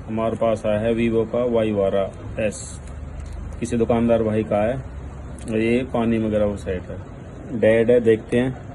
हमारे पास आया है वीवो का y12s, किसी दुकानदार भाई का है। और ये पानी वगैरह वो सेट है, डेड है, देखते हैं।